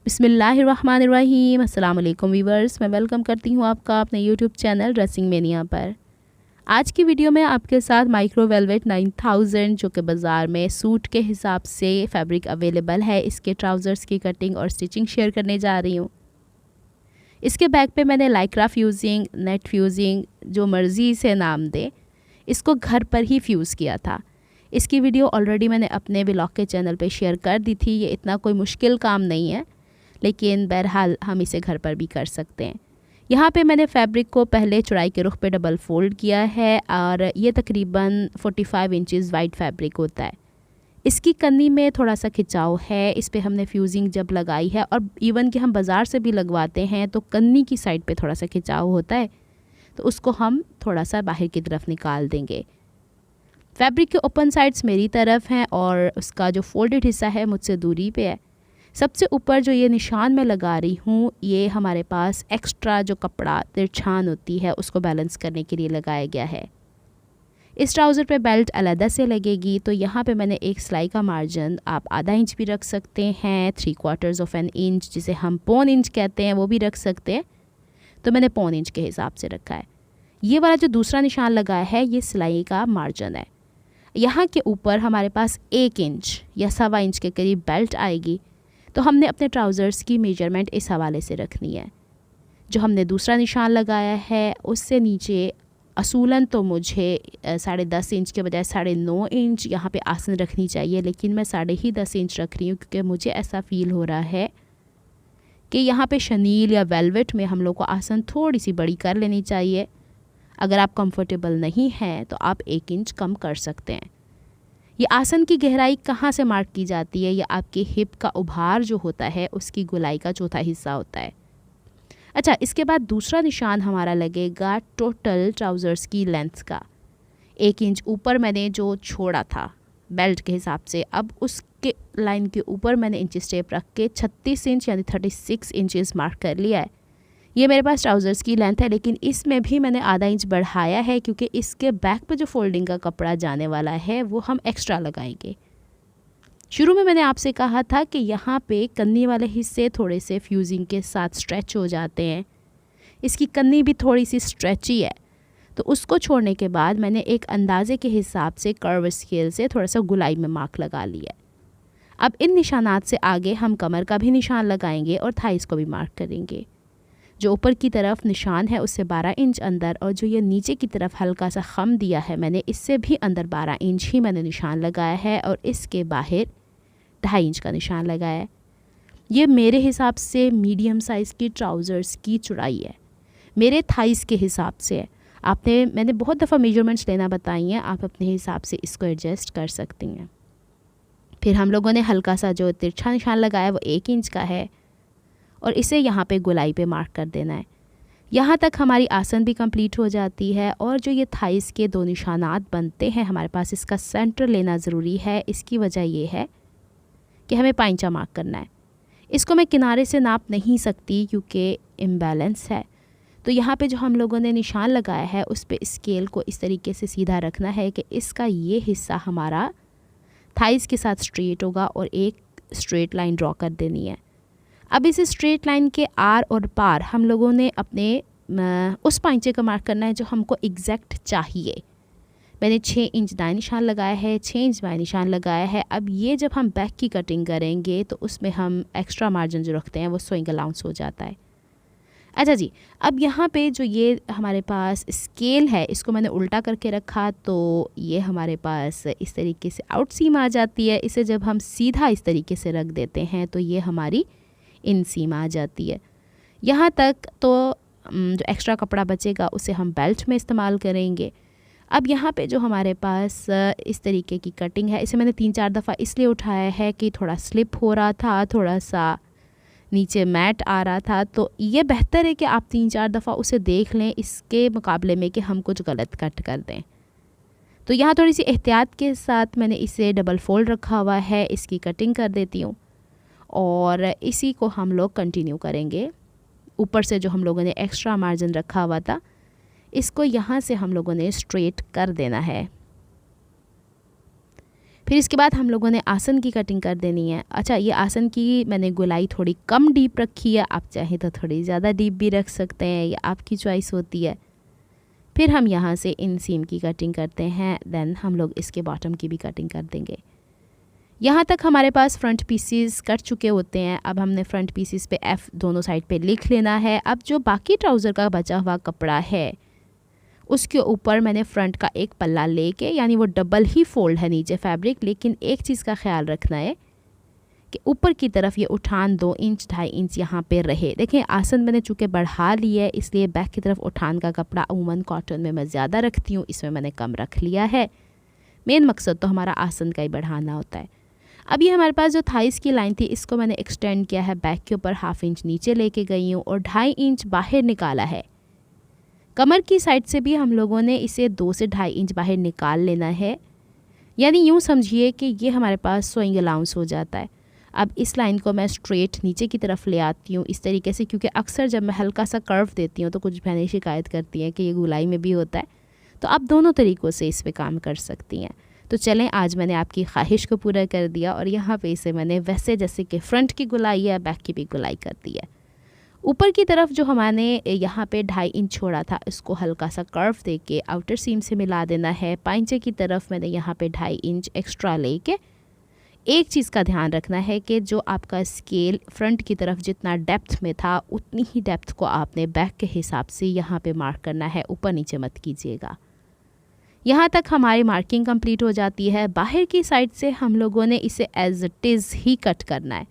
बिस्मिल्लाहिर्रहमानिर्रहीम। अस्सलाम वालेकुम वीवर्स, मैं वेलकम करती हूँ आपका अपने यूट्यूब चैनल ड्रेसिंग मेनिया पर। आज की वीडियो में आपके साथ माइक्रो वेलवेट 9000 जो कि बाज़ार में सूट के हिसाब से फैब्रिक अवेलेबल है, इसके ट्राउज़र्स की कटिंग और स्टिचिंग शेयर करने जा रही हूँ। इसके बैक पे मैंने लाइक्रा फ्यूजिंग, नेट फ्यूजिंग, जो मर्ज़ी से नाम दे, इसको घर पर ही फ्यूज़ किया था। इसकी वीडियो ऑलरेडी मैंने अपने व्लॉग के चैनल पे शेयर कर दी थी। ये इतना कोई मुश्किल काम नहीं है, लेकिन बहरहाल हम इसे घर पर भी कर सकते हैं। यहाँ पे मैंने फैब्रिक को पहले चौड़ाई के रुख पे डबल फोल्ड किया है और ये तकरीबन 45 इंचज़ वाइड फैब्रिक होता है। इसकी कन्नी में थोड़ा सा खिंचाव है, इस पे हमने फ्यूजिंग जब लगाई है और इवन कि हम बाज़ार से भी लगवाते हैं तो कन्नी की साइड पे थोड़ा सा खिंचाव होता है, तो उसको हम थोड़ा सा बाहर की तरफ निकाल देंगे। फैब्रिक के ओपन साइड्स मेरी तरफ हैं और उसका जो फोल्डेड हिस्सा है मुझसे दूरी पे है। सबसे ऊपर जो ये निशान मैं लगा रही हूँ, ये हमारे पास एक्स्ट्रा जो कपड़ा तिरछान होती है उसको बैलेंस करने के लिए लगाया गया है। इस ट्राउज़र पे बेल्ट अलग से लगेगी, तो यहाँ पे मैंने एक सिलाई का मार्जिन, आप आधा इंच भी रख सकते हैं, 3/4 ऑफ एन इंच जिसे हम पौन इंच कहते हैं वो भी रख सकते हैं, तो मैंने पौन इंच के हिसाब से रखा है। ये वाला जो दूसरा निशान लगाया है ये सिलाई का मार्जिन है। यहाँ के ऊपर हमारे पास 1 इंच या 1.25 इंच के करीब बेल्ट आएगी, तो हमने अपने ट्राउज़र्स की मेजरमेंट इस हवाले से रखनी है। जो हमने दूसरा निशान लगाया है उससे नीचे असूलन तो मुझे 10.5 इंच के बजाय 9.5 इंच यहाँ पे आसन रखनी चाहिए, लेकिन मैं 10.5 इंच रख रही हूँ क्योंकि मुझे ऐसा फ़ील हो रहा है कि यहाँ पे शनील या वेलवेट में हम लोग को आसन थोड़ी सी बड़ी कर लेनी चाहिए। अगर आप कंफर्टेबल नहीं हैं तो आप 1 इंच कम कर सकते हैं। ये आसन की गहराई कहाँ से मार्क की जाती है? या आपके हिप का उभार जो होता है उसकी गोलाई का चौथा हिस्सा होता है। अच्छा, इसके बाद दूसरा निशान हमारा लगेगा टोटल ट्राउज़र्स की लेंथ का। 1 इंच ऊपर मैंने जो छोड़ा था बेल्ट के हिसाब से, अब उसके लाइन के ऊपर मैंने इंची स्टेप रख के 36 इंच यानी 36 इंचज़ मार्क कर लिया है। ये मेरे पास ट्राउज़र्स की लेंथ है, लेकिन इसमें भी मैंने आधा इंच बढ़ाया है क्योंकि इसके बैक पे जो फोल्डिंग का कपड़ा जाने वाला है वो हम एक्स्ट्रा लगाएंगे। शुरू में मैंने आपसे कहा था कि यहाँ पे कन्नी वाले हिस्से थोड़े से फ्यूजिंग के साथ स्ट्रेच हो जाते हैं। इसकी कन्नी भी थोड़ी सी स्ट्रेची है, तो उसको छोड़ने के बाद मैंने एक अंदाजे के हिसाब से कर्व स्केल से थोड़ा सा गुलाई में मार्क लगा लिया। अब इन निशानात से आगे हम कमर का भी निशान लगाएंगे और थाइस को भी मार्क करेंगे। जो ऊपर की तरफ निशान है उससे 12 इंच अंदर, और जो ये नीचे की तरफ हल्का सा खम दिया है मैंने, इससे भी अंदर 12 इंच ही मैंने निशान लगाया है और इसके बाहर 2.5 इंच का निशान लगाया है। ये मेरे हिसाब से मीडियम साइज़ की ट्राउज़र्स की चौड़ाई है, मेरे थाइस के हिसाब से है। मैंने बहुत दफ़ा मेजरमेंट्स लेना बताई हैं, आप अपने हिसाब से इसको एडजस्ट कर सकती हैं। फिर हम लोगों ने हल्का सा जो तिरछा निशान लगाया वो 1 इंच का है और इसे यहाँ पे गोलाई पे मार्क कर देना है। यहाँ तक हमारी आसन भी कंप्लीट हो जाती है। और जो ये थाइस के 2 निशानात बनते हैं हमारे पास, इसका सेंटर लेना ज़रूरी है। इसकी वजह ये है कि हमें पाइंचा मार्क करना है। इसको मैं किनारे से नाप नहीं सकती क्योंकि इम्बैलेंस है, तो यहाँ पे जो हम लोगों ने निशान लगाया है उस पे स्केल को इस तरीके से सीधा रखना है कि इसका ये हिस्सा हमारा थाइस के साथ स्ट्रेट होगा और एक स्ट्रेट लाइन ड्रॉ कर देनी है। अब इस स्ट्रेट लाइन के आर और पार हम लोगों ने अपने उस पाइंचे का मार्क करना है जो हमको एग्जैक्ट चाहिए। मैंने 6 इंच दाएं निशान लगाया है, 6 इंच बाएं निशान लगाया है। अब ये जब हम बैक की कटिंग करेंगे तो उसमें हम एक्स्ट्रा मार्जिन जो रखते हैं वो स्विंग अलाउंस हो जाता है। अच्छा जी, अब यहाँ पे जो ये हमारे पास स्केल है इसको मैंने उल्टा करके रखा, तो ये हमारे पास इस तरीके से आउट सीम आ जाती है। इसे जब हम सीधा इस तरीके से रख देते हैं तो ये हमारी इन सीम आ जाती है। यहाँ तक तो जो एक्स्ट्रा कपड़ा बचेगा उसे हम बेल्ट में इस्तेमाल करेंगे। अब यहाँ पे जो हमारे पास इस तरीके की कटिंग है, इसे मैंने 3-4 दफ़ा इसलिए उठाया है कि थोड़ा स्लिप हो रहा था, थोड़ा सा नीचे मैट आ रहा था, तो ये बेहतर है कि आप 3-4 दफ़ा उसे देख लें इसके मुकाबले में कि हम कुछ गलत कट कर दें। तो यहाँ थोड़ी सी एहतियात के साथ मैंने इसे डबल फोल्ड रखा हुआ है, इसकी कटिंग कर देती हूँ और इसी को हम लोग कंटिन्यू करेंगे। ऊपर से जो हम लोगों ने एक्स्ट्रा मार्जिन रखा हुआ था इसको यहाँ से हम लोगों ने स्ट्रेट कर देना है। फिर इसके बाद हम लोगों ने आसन की कटिंग कर देनी है। अच्छा, ये आसन की मैंने गोलाई थोड़ी कम डीप रखी है, आप चाहें तो थोड़ी ज़्यादा डीप भी रख सकते हैं, ये आपकी चॉइस होती है। फिर हम यहाँ से इन सीम की कटिंग करते हैं, देन हम लोग इसके बॉटम की भी कटिंग कर देंगे। यहाँ तक हमारे पास फ्रंट पीसीस कट चुके होते हैं। अब हमने फ्रंट पीसीस पे F दोनों साइड पे लिख लेना है। अब जो बाकी ट्राउज़र का बचा हुआ कपड़ा है उसके ऊपर मैंने फ्रंट का एक पल्ला लेके, यानी वो डबल ही फोल्ड है नीचे फैब्रिक, लेकिन एक चीज़ का ख्याल रखना है कि ऊपर की तरफ ये उठान 2 इंच 2.5 इंच यहाँ पे रहे। देखें, आसन मैंने चूँकि बढ़ा लिया है, इसलिए बैक की तरफ उठान का कपड़ा अमूमन कॉटन में मैं ज़्यादा रखती हूँ, इसमें मैंने कम रख लिया है। मेन मकसद तो हमारा आसन का ही बढ़ाना होता है। अब ये हमारे पास जो थाइस की लाइन थी, इसको मैंने एक्सटेंड किया है, बैक के ऊपर 1/2 इंच नीचे लेके गई हूँ और 2.5 इंच बाहर निकाला है। कमर की साइड से भी हम लोगों ने इसे 2 से 2.5 इंच बाहर निकाल लेना है, यानी यूँ समझिए कि ये हमारे पास सोइंग अलाउंस हो जाता है। अब इस लाइन को मैं स्ट्रेट नीचे की तरफ ले आती हूँ इस तरीके से, क्योंकि अक्सर जब मैं हल्का सा कर्व देती हूँ तो कुछ बहनें शिकायत करती हैं कि ये गोलाई में भी होता है। तो आप दोनों तरीक़ों से इस पे काम कर सकती हैं। तो चलें, आज मैंने आपकी ख्वाहिश को पूरा कर दिया और यहाँ पे इसे मैंने वैसे जैसे कि फ्रंट की गोलाई है, बैक की भी गोलाई कर दी है। ऊपर की तरफ जो हमारे यहाँ पे 2.5 इंच छोड़ा था, इसको हल्का सा कर्व दे के आउटर सीम से मिला देना है। पाइंचे की तरफ मैंने यहाँ पे 2.5 इंच एक्स्ट्रा लेके, एक चीज़ का ध्यान रखना है कि जो आपका स्केल फ्रंट की तरफ जितना डेप्थ में था, उतनी ही डेप्थ को आपने बैक के हिसाब से यहाँ पे मार्क करना है, ऊपर नीचे मत कीजिएगा। यहाँ तक हमारी मार्किंग कंप्लीट हो जाती है। बाहर की साइड से हम लोगों ने इसे एज इट इज़ ही कट करना है।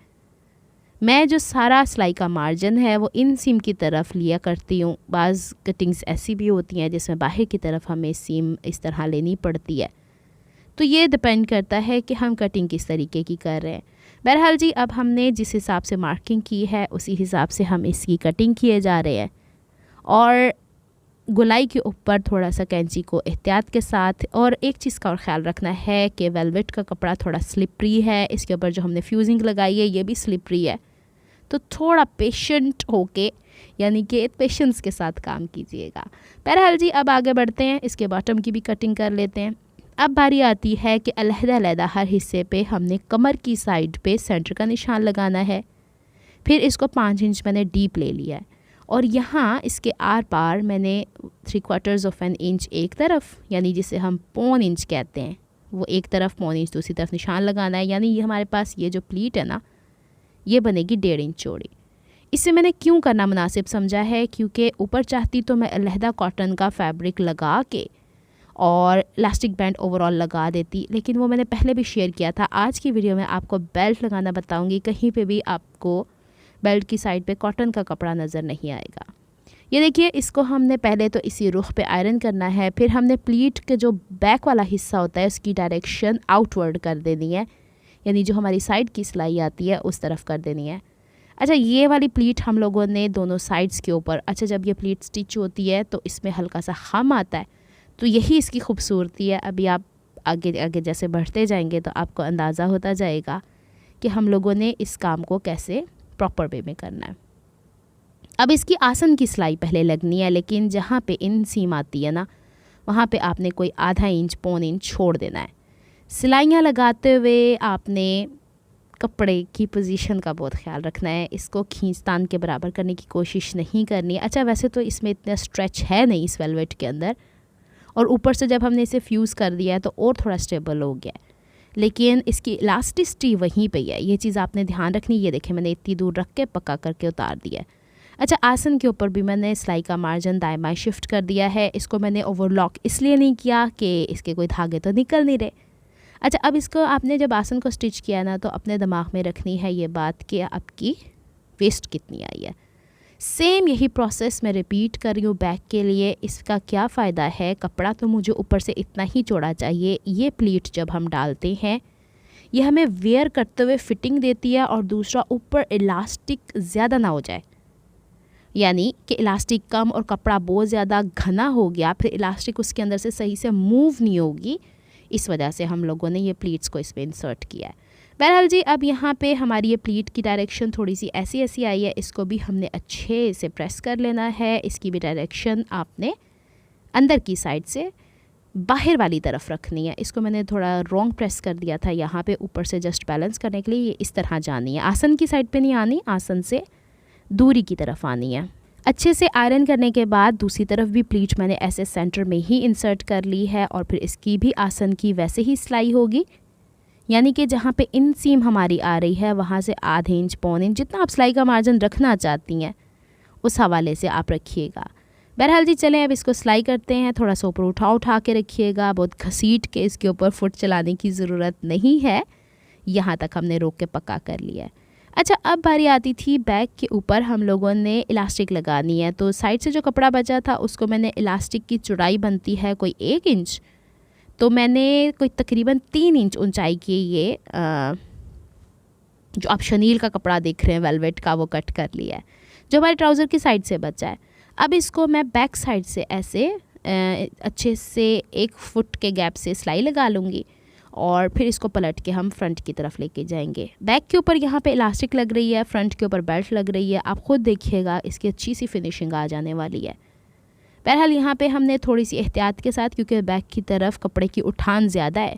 मैं जो सारा सिलाई का मार्जिन है वो इन सीम की तरफ लिया करती हूँ। बाज़ कटिंग्स ऐसी भी होती हैं जिसमें बाहर की तरफ हमें सीम इस तरह लेनी पड़ती है, तो ये डिपेंड करता है कि हम कटिंग किस तरीके की कर रहे हैं। बहरहाल जी, अब हमने जिस हिसाब से मार्किंग की है उसी हिसाब से हम इसकी कटिंग किए जा रहे हैं। और गोलाई के ऊपर थोड़ा सा कैंची को एहतियात के साथ, और एक चीज़ का और ख़्याल रखना है कि वेलवेट का कपड़ा थोड़ा स्लिपरी है, इसके ऊपर जो हमने फ्यूजिंग लगाई है ये भी स्लिपरी है, तो थोड़ा पेशेंट होके, यानी कि पेशेंस के साथ काम कीजिएगा। बहरहाल जी, अब आगे बढ़ते हैं, इसके बॉटम की भी कटिंग कर लेते हैं। अब बारी आती है कि अलहदा-अलहदा हर हिस्से पे हमने कमर की साइड पे सेंटर का निशान लगाना है। फिर इसको 5 इंच मैंने डीप ले लिया है और यहाँ इसके आर पार मैंने 3/4 इंच एक तरफ, यानी जिसे हम 1/4 इंच कहते हैं, वो एक तरफ 1/4 इंच दूसरी तरफ निशान लगाना है। यानी ये हमारे पास ये जो प्लीट है ना, ये बनेगी 1.5 इंच चौड़ी। इसे मैंने क्यों करना मुनासिब समझा है, क्योंकि ऊपर चाहती तो मैं अलहदा कॉटन का फैब्रिक लगा के और इलास्टिक बैंड ओवरऑल लगा देती, लेकिन वो मैंने पहले भी शेयर किया था। आज की वीडियो में आपको बेल्ट लगाना बताऊंगी, कहीं पे भी आपको बेल्ट की साइड पे कॉटन का कपड़ा नज़र नहीं आएगा। ये देखिए, इसको हमने पहले तो इसी रुख पे आयरन करना है, फिर हमने प्लीट के जो बैक वाला हिस्सा होता है उसकी डायरेक्शन आउटवर्ड कर देनी है, यानी जो हमारी साइड की सिलाई आती है उस तरफ कर देनी है। अच्छा, ये वाली प्लीट हम लोगों ने दोनों साइड्स के ऊपर, अच्छा जब ये प्लीट स्टिच होती है तो इसमें हल्का सा खम आता है, तो यही इसकी खूबसूरती है। अभी आप आगे आगे जैसे बढ़ते जाएंगे तो आपको अंदाज़ा होता जाएगा कि हम लोगों ने इस काम को कैसे प्रॉपर वे में करना है। अब इसकी आसन की सिलाई पहले लगनी है, लेकिन जहाँ पे इन सीम आती है ना, वहाँ पे आपने कोई 1/2 इंच 1/4 इंच छोड़ देना है। सिलाइयाँ लगाते हुए आपने कपड़े की पोजीशन का बहुत ख्याल रखना है, इसको खींचतान के बराबर करने की कोशिश नहीं करनी। अच्छा, वैसे तो इसमें इतना स्ट्रेच है नहीं इस वेलवेट के अंदर, और ऊपर से जब हमने इसे फ्यूज़ कर दिया है तो और थोड़ा स्टेबल हो गया, लेकिन इसकी इलास्टिसिटी वहीं पे है। ये चीज़ आपने ध्यान रखनी। ये देखें, मैंने इतनी दूर रख के पक्का करके उतार दिया है। अच्छा, आसन के ऊपर भी मैंने सिलाई का मार्जिन दाएं बाएं शिफ्ट कर दिया है। इसको मैंने ओवरलॉक इसलिए नहीं किया कि इसके कोई धागे तो निकल नहीं रहे। अच्छा, अब इसको आपने जब आसन को स्टिच किया ना, तो अपने दिमाग में रखनी है ये बात कि आपकी वेस्ट कितनी आई है। सेम यही प्रोसेस मैं रिपीट कर रही हूँ बैक के लिए। इसका क्या फ़ायदा है, कपड़ा तो मुझे ऊपर से इतना ही चौड़ा चाहिए। ये प्लीट जब हम डालते हैं, ये हमें वेयर करते हुए फिटिंग देती है, और दूसरा ऊपर इलास्टिक ज़्यादा ना हो जाए, यानी कि इलास्टिक कम और कपड़ा बहुत ज़्यादा घना हो गया, फिर इलास्टिक उसके अंदर से सही से मूव नहीं होगी। इस वजह से हम लोगों ने ये प्लीट्स को इसमें इंसर्ट किया है। बहरहाल जी, अब यहाँ पे हमारी ये प्लीट की डायरेक्शन थोड़ी सी ऐसी ऐसी आई है, इसको भी हमने अच्छे से प्रेस कर लेना है। इसकी भी डायरेक्शन आपने अंदर की साइड से बाहर वाली तरफ रखनी है। इसको मैंने थोड़ा रॉन्ग प्रेस कर दिया था यहाँ पे, ऊपर से जस्ट बैलेंस करने के लिए। ये इस तरह जानी है, आसन की साइड पे नहीं आनी, आसन से दूरी की तरफ आनी है। अच्छे से आयरन करने के बाद दूसरी तरफ भी प्लीट मैंने ऐसे सेंटर में ही इंसर्ट कर ली है और फिर इसकी भी आसन की वैसे ही सिलाई होगी, यानी कि जहाँ पे इन सीम हमारी आ रही है वहाँ से आधे इंच पौने इंच जितना आप सिलाई का मार्जिन रखना चाहती हैं उस हवाले से आप रखिएगा। बहरहाल जी चलें अब इसको सिलाई करते हैं। थोड़ा सा ऊपर उठा के रखिएगा, बहुत घसीट के इसके ऊपर फुट चलाने की ज़रूरत नहीं है। यहाँ तक हमने रोक के पक्का कर लिया है। अच्छा, अब बारी आती थी बैक के ऊपर हम लोगों ने इलास्टिक लगानी है। तो साइड से जो कपड़ा बचा था उसको मैंने, इलास्टिक की चौड़ाई बनती है कोई 1 इंच, तो मैंने कोई तकरीबन 3 इंच ऊंचाई की ये जो आप शनील का कपड़ा देख रहे हैं वेलवेट का, वो कट कर लिया है जो हमारे ट्राउज़र की साइड से बचा है। अब इसको मैं बैक साइड से ऐसे अच्छे से 1 फुट के गैप से सिलाई लगा लूँगी और फिर इसको पलट के हम फ्रंट की तरफ लेके जाएंगे। बैक के ऊपर यहाँ पे इलास्टिक लग रही है, फ्रंट के ऊपर बेल्ट लग रही है। आप ख़ुद देखिएगा इसकी अच्छी सी फिनिशिंग आ जाने वाली है। बहरहाल यहाँ पे हमने थोड़ी सी एहतियात के साथ, क्योंकि बैक की तरफ कपड़े की उठान ज़्यादा है,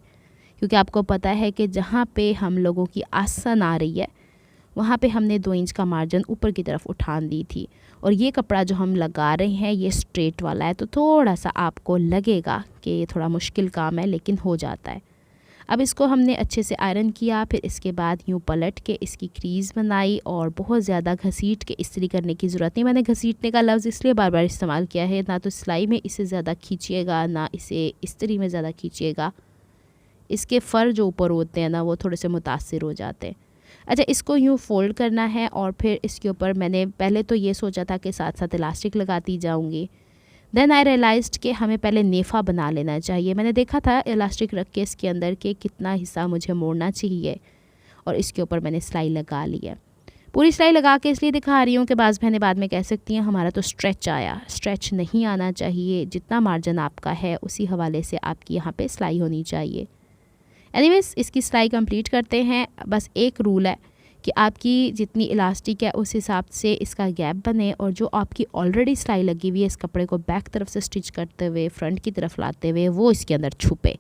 क्योंकि आपको पता है कि जहाँ पे हम लोगों की आसन आ रही है वहाँ पे हमने 2 इंच का मार्जिन ऊपर की तरफ उठान दी थी। और ये कपड़ा जो हम लगा रहे हैं ये स्ट्रेट वाला है, तो थोड़ा सा आपको लगेगा कि ये थोड़ा मुश्किल काम है, लेकिन हो जाता है। अब इसको हमने अच्छे से आयरन किया, फिर इसके बाद यूँ पलट के इसकी क्रीज़ बनाई और बहुत ज़्यादा घसीट के इस्त्री करने की ज़रूरत नहीं। मैंने घसीटने का लफ्ज़ इसलिए बार बार इस्तेमाल किया है, ना तो सिलाई में इसे ज़्यादा खींचिएगा ना इसे इस्त्री में ज़्यादा खींचिएगा, इसके फ़र जो ऊपर होते हैं ना वो थोड़े से मुतासिर हो जाते हैं। अच्छा, इसको यूँ फ़ोल्ड करना है और फिर इसके ऊपर मैंने पहले तो ये सोचा था कि साथ साथ इलास्टिक लगाती जाऊँगी। देन आई रियलाइज्ड कि हमें पहले नेफ़ा बना लेना चाहिए। मैंने देखा था इलास्टिक रख के इसके अंदर के कितना हिस्सा मुझे मोड़ना चाहिए और इसके ऊपर मैंने सिलाई लगा ली है। पूरी सिलाई लगा के इसलिए दिखा रही हूँ कि बाज़ बहनें बाद में कह सकती हैं हमारा तो स्ट्रेच आया। स्ट्रेच नहीं आना चाहिए, जितना मार्जिन आपका है उसी हवाले से आपकी यहाँ पे सिलाई होनी चाहिए। एनीवेज इसकी सिलाई कंप्लीट करते हैं। बस एक रूल है कि आपकी जितनी इलास्टिक है उस हिसाब से इसका गैप बने और जो आपकी ऑलरेडी सिलाई लगी हुई है इस कपड़े को बैक तरफ से स्टिच करते हुए फ्रंट की तरफ लाते हुए वो इसके अंदर छुपे।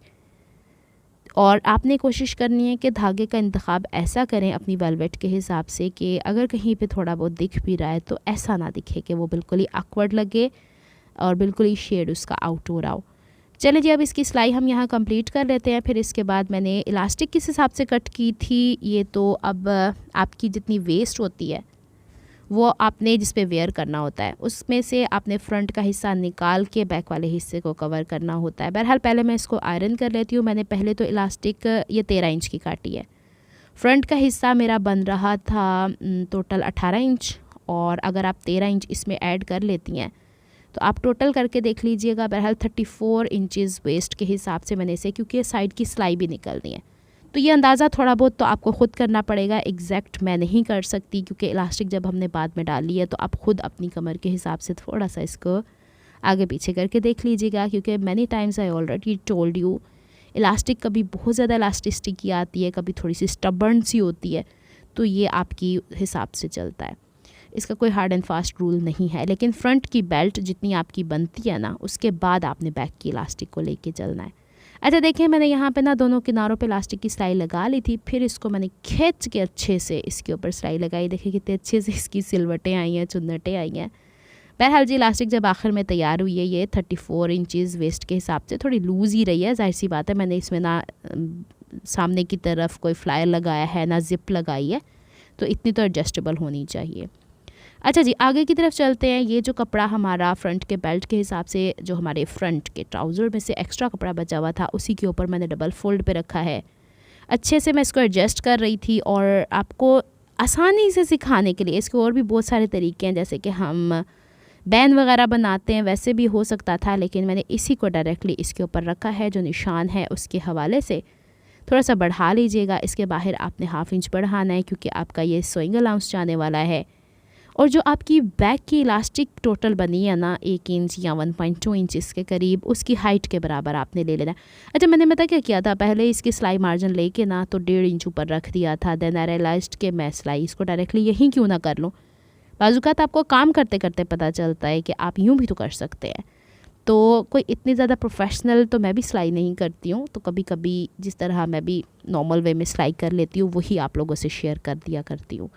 और आपने कोशिश करनी है कि धागे का इंतखाब ऐसा करें अपनी वेलवेट के हिसाब से कि अगर कहीं पे थोड़ा बहुत दिख भी रहा है तो ऐसा ना दिखे कि वो बिल्कुल ही ऑकवर्ड लगे और बिल्कुल ही शेड उसका आउट हो रहा हो। चलिए जी, अब इसकी सिलाई हम यहाँ कंप्लीट कर लेते हैं। फिर इसके बाद मैंने इलास्टिक किस हिसाब से कट की थी ये तो अब आपकी जितनी वेस्ट होती है वो आपने जिस पे वेयर करना होता है उसमें से आपने फ्रंट का हिस्सा निकाल के बैक वाले हिस्से को कवर करना होता है। बहरहाल पहले मैं इसको आयरन कर लेती हूँ। मैंने पहले तो इलास्टिक ये 13 इंच की काटी है। फ्रंट का हिस्सा मेरा बन रहा था टोटल 18 इंच और अगर आप 13 इंच इसमें ऐड कर लेती हैं तो आप टोटल करके देख लीजिएगा। बहरहाल 34 इंचज़ वेस्ट के हिसाब से मैंने इसे, क्योंकि साइड की सिलाई भी निकलनी है तो ये अंदाज़ा थोड़ा बहुत तो आपको ख़ुद करना पड़ेगा। एग्जैक्ट मैं नहीं कर सकती क्योंकि इलास्टिक जब हमने बाद में डाली है तो आप ख़ुद अपनी कमर के हिसाब से थोड़ा सा इसको आगे पीछे करके देख लीजिएगा। क्योंकि many times I already told you elastic कभी बहुत ज़्यादा इलास्टिसिटी की आती है, कभी थोड़ी सी स्टबर्न सी होती है, तो ये आपकी हिसाब से चलता है। इसका कोई हार्ड एंड फास्ट रूल नहीं है। लेकिन फ्रंट की बेल्ट जितनी आपकी बनती है ना उसके बाद आपने बैक की इलास्टिक को लेके चलना है। अच्छा देखें, मैंने यहाँ पे ना दोनों किनारों पे इलास्टिक की सिलाई लगा ली थी, फिर इसको मैंने खींच के अच्छे से इसके ऊपर सिलाई लगाई। देखिए कितने अच्छे से इसकी सिलवटें आई हैं, चुन्नटें आई हैं। बहरहाल जी इलास्टिक जब आखिर में तैयार हुई है ये 34 इंचज़ वेस्ट के हिसाब से थोड़ी लूज़ ही रही है। जाहिर सी बात है, मैंने इसमें ना सामने की तरफ कोई फ्लायर लगाया है ना जिप लगाई है, तो इतनी तो एडजस्टेबल होनी चाहिए। अच्छा जी, आगे की तरफ चलते हैं। ये जो कपड़ा हमारा फ्रंट के बेल्ट के हिसाब से जो हमारे फ्रंट के ट्राउज़र में से एक्स्ट्रा कपड़ा बचा हुआ था उसी के ऊपर मैंने डबल फोल्ड पे रखा है। अच्छे से मैं इसको एडजस्ट कर रही थी और आपको आसानी से सिखाने के लिए इसके और भी बहुत सारे तरीके हैं, जैसे कि हम बैन वगैरह बनाते हैं वैसे भी हो सकता था, लेकिन मैंने इसी को डायरेक्टली इसके ऊपर रखा है। जो निशान है उसके हवाले से थोड़ा सा बढ़ा लीजिएगा। इसके बाहर आपने 1/2 इंच बढ़ाना है क्योंकि आपका ये सोइंग अलाउंस जाने वाला है। और जो आपकी बैक की इलास्टिक टोटल बनी है ना 1 इंच या 1.2 इंच इसके करीब, उसकी हाइट के बराबर आपने ले लेना। अच्छा, मैंने पता क्या किया था, पहले इसकी सिलाई मार्जिन लेके ना तो 1.5 इंच ऊपर रख दिया था। देन आई रियलाइज्ड कि मैं सिलाई इसको डायरेक्टली यहीं क्यों ना कर लूँ। बाज़ औक़ात आपको काम करते करते पता चलता है कि आप यूँ भी तो कर सकते हैं। तो कोई इतनी ज़्यादा प्रोफेशनल तो मैं भी सिलाई नहीं करती हूँ, तो कभी कभी जिस तरह मैं भी नॉर्मल वे में सिलाई कर लेती हूँ वही आप लोगों से शेयर कर दिया करती हूँ।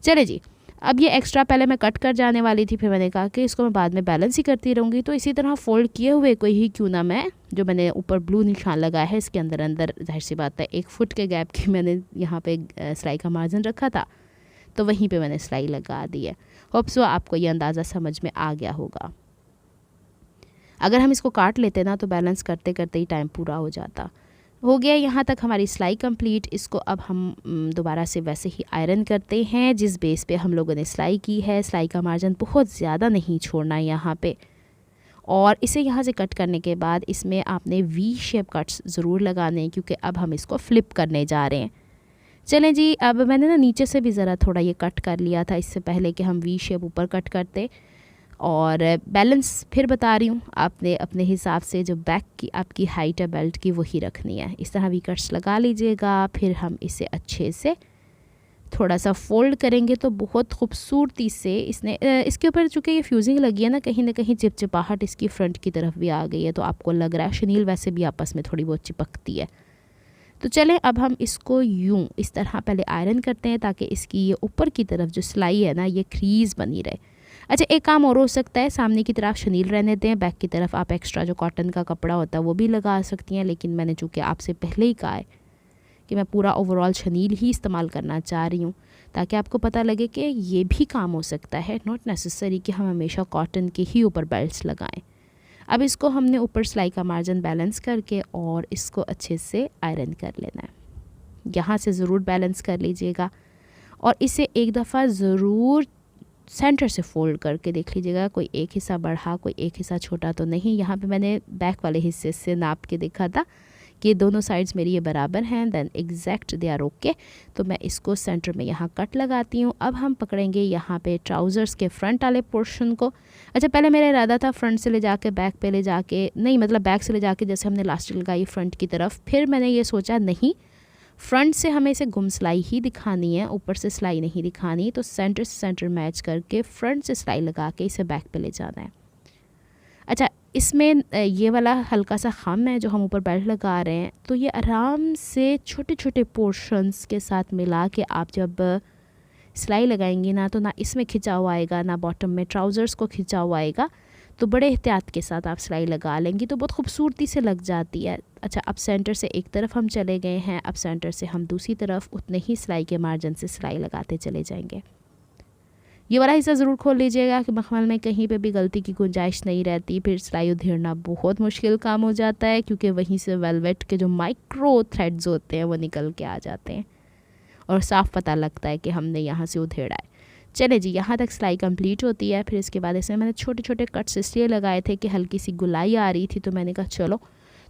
चले जी, अब ये एक्स्ट्रा पहले मैं कट कर जाने वाली थी, फिर मैंने कहा कि इसको मैं बाद में बैलेंस ही करती रहूँगी। तो इसी तरह फ़ोल्ड किए हुए को ही क्यों ना मैं, जो मैंने ऊपर ब्लू निशान लगाया है इसके अंदर अंदर जाहिर सी बात है 1 फुट के गैप की मैंने यहाँ पे सिलाई का मार्जिन रखा था, तो वहीं पे मैंने सिलाई लगा दी है। होप सो आपको ये अंदाज़ा समझ में आ गया होगा। अगर हम इसको काट लेते ना तो बैलेंस करते करते ही टाइम पूरा हो जाता। हो गया यहाँ तक हमारी सिलाई कंप्लीट। इसको अब हम दोबारा से वैसे ही आयरन करते हैं जिस बेस पे हम लोगों ने सिलाई की है। सिलाई का मार्जिन बहुत ज़्यादा नहीं छोड़ना है यहाँ पे। और इसे यहाँ से कट करने के बाद इसमें आपने वी शेप कट्स ज़रूर लगाने हैं, क्योंकि अब हम इसको फ्लिप करने जा रहे हैं। चलें जी, अब मैंने ना नीचे से भी ज़रा थोड़ा ये कट कर लिया था इससे पहले कि हम वी शेप ऊपर कट करते। और बैलेंस फिर बता रही हूँ, आपने अपने हिसाब से जो बैक की आपकी हाइट है बेल्ट की वही रखनी है। इस तरह वी कट्स लगा लीजिएगा। फिर हम इसे अच्छे से थोड़ा सा फोल्ड करेंगे तो बहुत खूबसूरती से इसके ऊपर चूँकि ये फ्यूजिंग लगी है ना कहीं चिपचिपाहट इसकी फ्रंट की तरफ भी आ गई है, तो आपको लग रहा है शनील वैसे भी आपस में थोड़ी बहुत चिपकती है। तो चलें अब हम इसको यूँ इस तरह पहले आयरन करते हैं ताकि इसकी ये ऊपर की तरफ जो सिलाई है ना ये क्रीज़ बनी रहे। अच्छा, एक काम और हो सकता है, सामने की तरफ शनील रहने दें, बैक की तरफ आप एक्स्ट्रा जो कॉटन का कपड़ा होता है वो भी लगा सकती हैं, लेकिन मैंने चूँकि आपसे पहले ही कहा है कि मैं पूरा ओवरऑल शनील ही इस्तेमाल करना चाह रही हूँ ताकि आपको पता लगे कि ये भी काम हो सकता है, नॉट नेसेसरी कि हम हमेशा कॉटन के ही ऊपर बेल्ट्स लगाएं। अब इसको हमने ऊपर सिलाई का मार्जिन बैलेंस करके और इसको अच्छे से आयरन कर लेना है। यहाँ से ज़रूर बैलेंस कर लीजिएगा और इसे एक दफ़ा ज़रूर सेंटर से फोल्ड करके देख लीजिएगा, कोई एक हिस्सा बढ़ा कोई एक हिस्सा छोटा तो नहीं। यहाँ पे मैंने बैक वाले हिस्से से नाप के देखा था कि दोनों साइड्स मेरी ये बराबर हैं, then exact they are okay. तो मैं इसको सेंटर में यहाँ कट लगाती हूँ। अब हम पकड़ेंगे यहाँ पे ट्राउज़र्स के फ्रंट वाले पोर्शन को। अच्छा, पहले मेरा इरादा था फ्रंट से ले जाके बैक पे ले जाके, नहीं मतलब बैक से ले जाके जैसे हमने लास्टिक लगाई फ्रंट की तरफ। फिर मैंने ये सोचा नहीं, फ्रंट से हमें इसे गुम सिलाई ही दिखानी है, ऊपर से सिलाई नहीं दिखानी। तो सेंटर से सेंटर मैच करके फ्रंट से सिलाई लगा के इसे बैक पे ले जाना है। अच्छा, इसमें ये वाला हल्का सा खम है जो हम ऊपर बेल्ट लगा रहे हैं, तो ये आराम से छोटे छोटे पोर्शंस के साथ मिला के आप जब सिलाई लगाएंगी ना तो ना इसमें खिंचाव आएगा ना बॉटम में ट्राउज़र्स को खिंचाव आएगा। तो बड़े एहतियात के साथ आप सिलाई लगा लेंगी तो बहुत खूबसूरती से लग जाती है। अच्छा, अब सेंटर से एक तरफ हम चले गए हैं, अब सेंटर से हम दूसरी तरफ उतने ही सिलाई के मार्जिन से सिलाई लगाते चले जाएंगे। ये वाला हिस्सा ज़रूर खोल लीजिएगा कि मखमल में कहीं पे भी गलती की गुंजाइश नहीं रहती, फिर सिलाई उधेड़ना बहुत मुश्किल काम हो जाता है क्योंकि वहीं से वेलवेट के जो माइक्रो थ्रेड्स होते हैं वो निकल के आ जाते हैं और साफ़ पता लगता है कि हमने यहाँ से उधेड़ा है। चले जी, यहाँ तक सिलाई कंप्लीट होती है। फिर इसके बाद इसमें मैंने छोटे छोटे कट्स इसलिए लगाए थे कि हल्की सी गुलाई आ रही थी, तो मैंने कहा चलो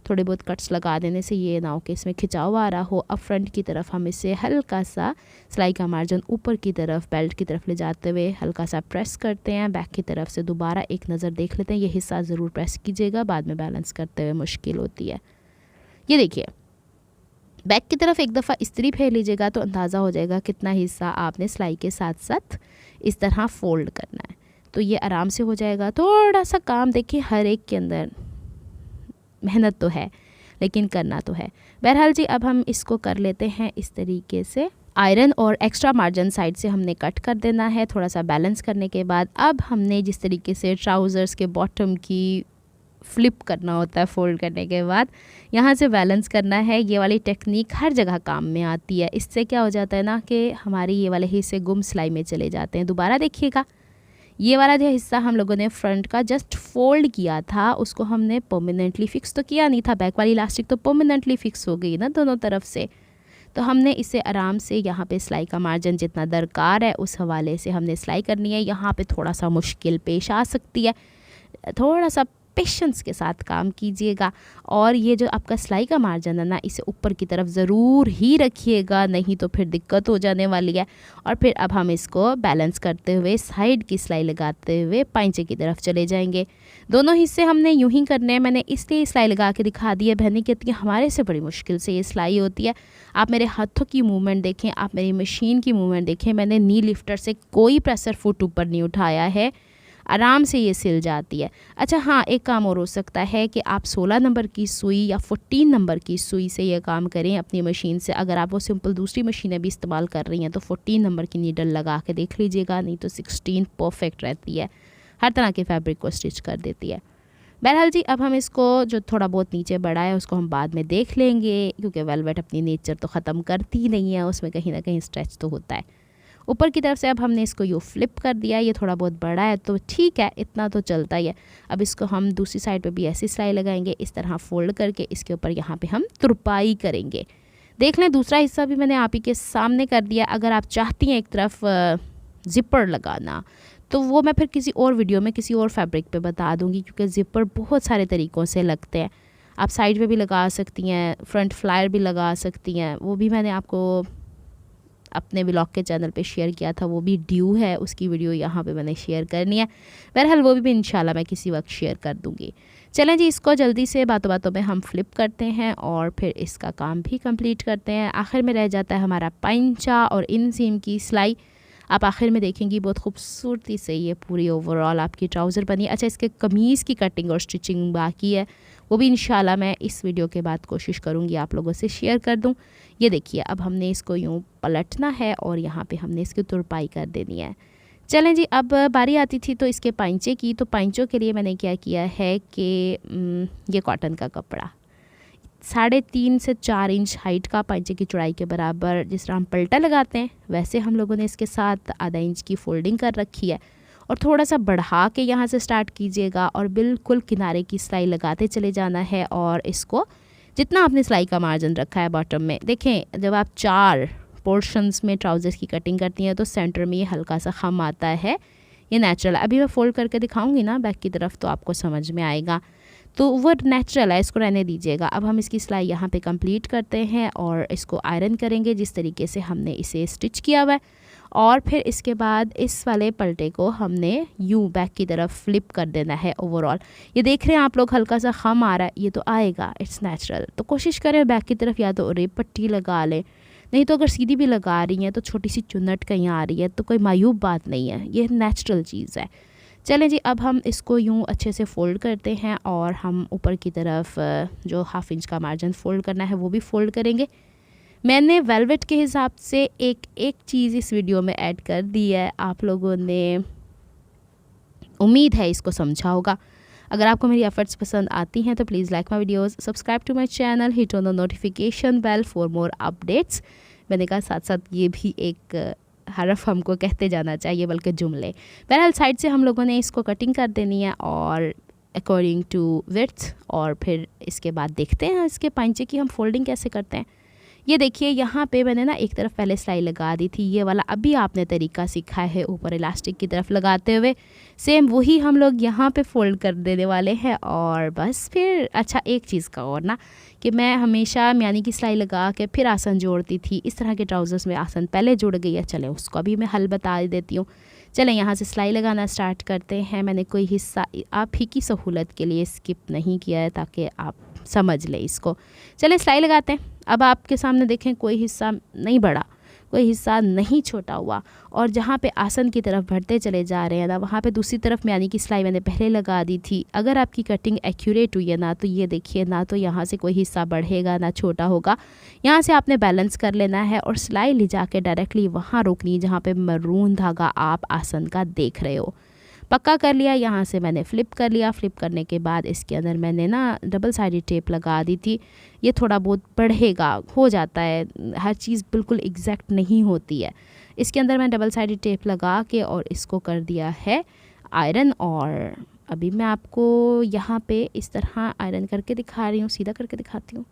थोड़े बहुत कट्स लगा देने से ये ना हो कि इसमें खिंचाव आ रहा हो। अब फ्रंट की तरफ हम इसे हल्का सा सिलाई का मार्जिन ऊपर की तरफ बेल्ट की तरफ ले जाते हुए हल्का सा प्रेस करते हैं। बैक की तरफ से दोबारा एक नज़र देख लेते हैं, ये हिस्सा ज़रूर प्रेस कीजिएगा, बाद में बैलेंस करते हुए मुश्किल होती है। ये देखिए, बैक की तरफ एक दफ़ा इस्त्री फेर लीजिएगा तो अंदाज़ा हो जाएगा कितना हिस्सा आपने सिलाई के साथ साथ इस तरह फोल्ड करना है, तो ये आराम से हो जाएगा। थोड़ा सा काम देखिए, हर एक के अंदर मेहनत तो है लेकिन करना तो है। बहरहाल जी, अब हम इसको कर लेते हैं इस तरीके से आयरन और एक्स्ट्रा मार्जिन साइड से हमने कट कर देना है। थोड़ा सा बैलेंस करने के बाद अब हमने जिस तरीके से ट्राउज़र्स के बॉटम की फ्लिप करना होता है फोल्ड करने के बाद, यहाँ से बैलेंस करना है। ये वाली टेक्निक हर जगह काम में आती है। इससे क्या हो जाता है ना कि हमारी ये वाले हिस्से गुम सिलाई में चले जाते हैं। दोबारा देखिएगा, ये वाला जो हिस्सा हम लोगों ने फ्रंट का जस्ट फोल्ड किया था उसको हमने परमानेंटली फिक्स तो किया नहीं था, बैक वाली इलास्टिक तो परमानेंटली फिक्स हो गई ना दोनों तरफ से। तो हमने इसे आराम से यहाँ पे सिलाई का मार्जिन जितना दरकार है उस हवाले से हमने सिलाई करनी है। यहाँ पे थोड़ा सा मुश्किल पेश आ सकती है, थोड़ा सा पेशेंस के साथ काम कीजिएगा। और ये जो आपका सिलाई का मार्जिन है ना, इसे ऊपर की तरफ ज़रूर ही रखिएगा, नहीं तो फिर दिक्कत हो जाने वाली है। और फिर अब हम इसको बैलेंस करते हुए साइड की सिलाई लगाते हुए पाइंचे की तरफ चले जाएंगे। दोनों हिस्से हमने यूं ही करने हैं। मैंने इसलिए सिलाई लगा के दिखा दी है, बहनें कहती हैं हमारे से बड़ी मुश्किल से ये सिलाई होती है। आप मेरे हाथों की मूवमेंट देखें, आप मेरी मशीन की मूवमेंट देखें, मैंने नी लिफ्टर से कोई प्रेशर फुट ऊपर नहीं उठाया है। आराम से ये सिल जाती है। अच्छा हाँ, एक काम और हो सकता है कि आप 16 नंबर की सुई या 14 नंबर की सुई से ये काम करें अपनी मशीन से। अगर आप वो सिंपल दूसरी मशीनें भी इस्तेमाल कर रही हैं तो 14 नंबर की नीडल लगा के देख लीजिएगा, नहीं तो 16 परफेक्ट रहती है, हर तरह के फैब्रिक को स्टिच कर देती है। बहरहाल जी, अब हम इसको जो थोड़ा बहुत नीचे बढ़ा है उसको हम बाद में देख लेंगे, क्योंकि वेलवेट अपनी नेचर तो ख़त्म करती ही नहीं है, उसमें कहीं ना कहीं स्ट्रेच तो होता है। ऊपर की तरफ से अब हमने इसको यूँ फ्लिप कर दिया, ये थोड़ा बहुत बड़ा है तो ठीक है, इतना तो चलता ही है। अब इसको हम दूसरी साइड पे भी ऐसी सिलाई लगाएंगे, इस तरह फोल्ड करके इसके ऊपर यहाँ पे हम तुरपाई करेंगे। देख लें, दूसरा हिस्सा भी मैंने आप ही के सामने कर दिया। अगर आप चाहती हैं एक तरफ ज़िपर लगाना तो वो मैं फिर किसी और वीडियो में किसी और फैब्रिक पे बता दूंगी, क्योंकि ज़िपर बहुत सारे तरीक़ों से लगते हैं। आप साइड पे भी लगा सकती हैं, फ्रंट फ्लायर भी लगा सकती हैं, वो भी मैंने आपको अपने व्लॉग के चैनल पे शेयर किया था, वो भी ड्यू है, उसकी वीडियो यहाँ पे मैंने शेयर करनी है। बहरहाल वो भी इंशाल्लाह मैं किसी वक्त शेयर कर दूँगी। चलें जी, इसको जल्दी से बातों बातों में हम फ्लिप करते हैं और फिर इसका काम भी कंप्लीट करते हैं। आखिर में रह जाता है हमारा पंचा और इन सीम की सिलाई। आप आखिर में देखेंगी बहुत खूबसूरती से ये पूरी ओवरऑल आपकी ट्राउज़र बनी। अच्छा, इसके कमीज़ की कटिंग और स्टिचिंग बाकी है, वो भी इंशाल्लाह मैं इस वीडियो के बाद कोशिश करूँगी आप लोगों से शेयर कर दूँ। ये देखिए, अब हमने इसको यूँ पलटना है और यहाँ पे हमने इसकी तुरपाई कर देनी है। चलें जी, अब बारी आती थी तो इसके पाइंचे की। तो पाइंचों के लिए मैंने क्या किया है कि ये कॉटन का कपड़ा 3.5 से 4 इंच हाइट का, पाइंचे की चौड़ाई के बराबर, जिस तरह हम पलटा लगाते हैं वैसे हम लोगों ने इसके साथ आधा इंच की फोल्डिंग कर रखी है। और थोड़ा सा बढ़ा के यहाँ से स्टार्ट कीजिएगा और बिल्कुल किनारे की सिलाई लगाते चले जाना है। और इसको जितना आपने सिलाई का मार्जिन रखा है बॉटम में, देखें जब आप 4 पोर्शंस में ट्राउज़र्स की कटिंग करती हैं तो सेंटर में ये हल्का सा खम आता है, ये नेचुरल है। अभी मैं फ़ोल्ड करके दिखाऊंगी ना बैक की तरफ तो आपको समझ में आएगा, तो वो नेचुरल है, इसको रहने दीजिएगा। अब हम इसकी सिलाई यहाँ पे कंप्लीट करते हैं और इसको आयरन करेंगे जिस तरीके से हमने इसे स्टिच किया हुआ है। और फिर इसके बाद इस वाले पलटे को हमने यूँ बैक की तरफ फ्लिप कर देना है ओवरऑल। ये देख रहे हैं आप लोग, हल्का सा खम आ रहा है, ये तो आएगा, इट्स नेचुरल। तो कोशिश करें बैक की तरफ या तो रेप पट्टी लगा लें, नहीं तो अगर सीधी भी लगा रही हैं तो छोटी सी चुन्नट कहीं आ रही है तो कोई मायूब बात नहीं है, ये नेचुरल चीज़ है। चलें जी, अब हम इसको यूँ अच्छे से फ़ोल्ड करते हैं और हम ऊपर की तरफ जो 1/2 इंच का मार्जिन फ़ोल्ड करना है वो भी फ़ोल्ड करेंगे। मैंने वेलवेट के हिसाब से एक चीज़ इस वीडियो में ऐड कर दी है, आप लोगों ने उम्मीद है इसको समझा होगा। अगर आपको मेरी एफर्ट्स पसंद आती हैं तो please like my videos, subscribe to my channel, hit on the notification bell for more updates. मैंने कहा साथ साथ ये भी एक हरफ हमको कहते जाना चाहिए, बल्कि जुमले। बहरहाल साइड से हम लोगों ने इसको कटिंग कर देनी है और अकॉर्डिंग टू विड्थ, और फिर इसके बाद देखते हैं इसके पांचे की हम फोल्डिंग कैसे करते हैं। ये देखिए, यहाँ पे मैंने ना एक तरफ पहले सिलाई लगा दी थी, ये वाला अभी आपने तरीका सीखा है ऊपर इलास्टिक की तरफ लगाते हुए, सेम वही हम लोग यहाँ पे फोल्ड कर देने वाले हैं। और बस फिर अच्छा, एक चीज़ का और ना कि मैं हमेशा म्यानी की सिलाई लगा के फिर आसन जोड़ती थी, इस तरह के ट्राउज़र्स में आसन पहले जुड़ गई है। चलें उसको अभी मैं हल बता देती हूँ। चलें यहाँ से सिलाई लगाना स्टार्ट करते हैं। मैंने कोई हिस्सा आप ही की सहूलत के लिए स्किप नहीं किया है ताकि आप समझ लें इसको। चलें सिलाई लगाते हैं। अब आपके सामने देखें, कोई हिस्सा नहीं बढ़ा, कोई हिस्सा नहीं छोटा हुआ, और जहाँ पे आसन की तरफ बढ़ते चले जा रहे हैं ना, वहाँ पे दूसरी तरफ म्यानी की सिलाई मैंने पहले लगा दी थी। अगर आपकी कटिंग एक्यूरेट हुई है ना, तो ये देखिए ना, तो यहाँ से कोई हिस्सा बढ़ेगा ना छोटा होगा। यहाँ से आपने बैलेंस कर लेना है और सिलाई ले जाके डायरेक्टली वहाँ रोकनी है जहाँ पे मरून धागा आप आसन का देख रहे हो। पक्का कर लिया। यहाँ से मैंने फ़्लिप कर लिया। फ़्लिप करने के बाद इसके अंदर मैंने ना डबल साइडेड टेप लगा दी थी। ये थोड़ा बहुत बढ़ेगा, हो जाता है, हर चीज़ बिल्कुल एग्जैक्ट नहीं होती है। इसके अंदर मैं डबल साइडेड टेप लगा के और इसको कर दिया है आयरन। और अभी मैं आपको यहाँ पे इस तरह आयरन करके दिखा रही हूँ, सीधा करके दिखाती हूँ।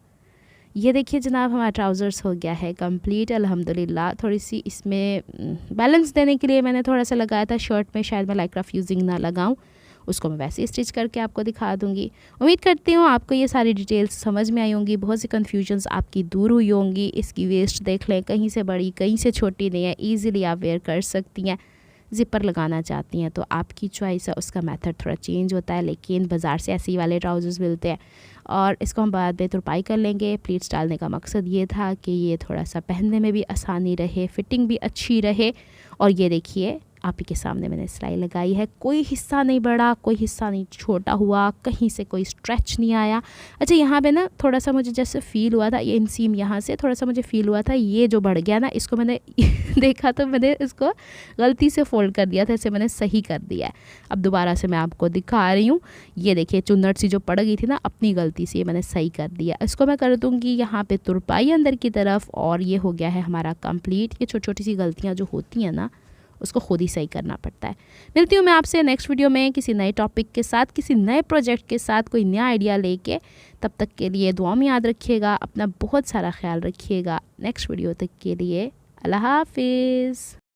ये देखिए जनाब, हमारा ट्राउज़र्स हो गया है कंप्लीट अल्हम्दुलिल्लाह। थोड़ी सी इसमें बैलेंस देने के लिए मैंने थोड़ा सा लगाया था शर्ट में, शायद मैं लाइक्रा फ्यूजिंग ना लगाऊं, उसको मैं वैसे ही स्टिच करके आपको दिखा दूंगी। उम्मीद करती हूँ आपको ये सारी डिटेल्स समझ में आई होंगी, बहुत सी कन्फ्यूजन्स आपकी दूर हुई होंगी। इसकी वेस्ट देख लें, कहीं से बड़ी कहीं से छोटी नहीं है, ईज़िली आप वेयर कर सकती हैं। ज़िपर लगाना चाहती हैं तो आपकी चॉइस है, उसका मेथड थोड़ा चेंज होता है, लेकिन बाज़ार से ऐसे ही वाले ट्राउज़र्स मिलते हैं। और इसको हम बाद में तुरपाई कर लेंगे। प्लीट्स डालने का मकसद ये था कि ये थोड़ा सा पहनने में भी आसानी रहे, फिटिंग भी अच्छी रहे। और ये देखिए आप ही के सामने मैंने सिलाई लगाई है। कोई हिस्सा नहीं बढ़ा, कोई हिस्सा नहीं छोटा हुआ, कहीं से कोई स्ट्रेच नहीं आया। अच्छा यहाँ पे ना थोड़ा सा मुझे जैसे फ़ील हुआ था, ये इंसीम यहाँ से थोड़ा सा मुझे फ़ील हुआ था ये जो बढ़ गया ना, इसको मैंने देखा तो मैंने इसको गलती से फ़ोल्ड कर दिया था, इसे मैंने सही कर दिया है। अब दोबारा से मैं आपको दिखा रही हूँ। ये देखिए चुन्नट सी जो पड़ गई थी ना, अपनी गलती से ये मैंने सही कर दिया। इसको मैं कर दूँगी यहाँ पे तुरपाई अंदर की तरफ, और ये हो गया है हमारा कंप्लीट। ये छोटी छोटी सी गलतियाँ जो होती हैं ना, उसको खुद ही सही करना पड़ता है। मिलती हूँ मैं आपसे नेक्स्ट वीडियो में किसी नए टॉपिक के साथ, किसी नए प्रोजेक्ट के साथ, कोई नया आइडिया लेके। तब तक के लिए दुआ में याद रखिएगा, अपना बहुत सारा ख्याल रखिएगा। नेक्स्ट वीडियो तक के लिए अल्लाह हाफिज़।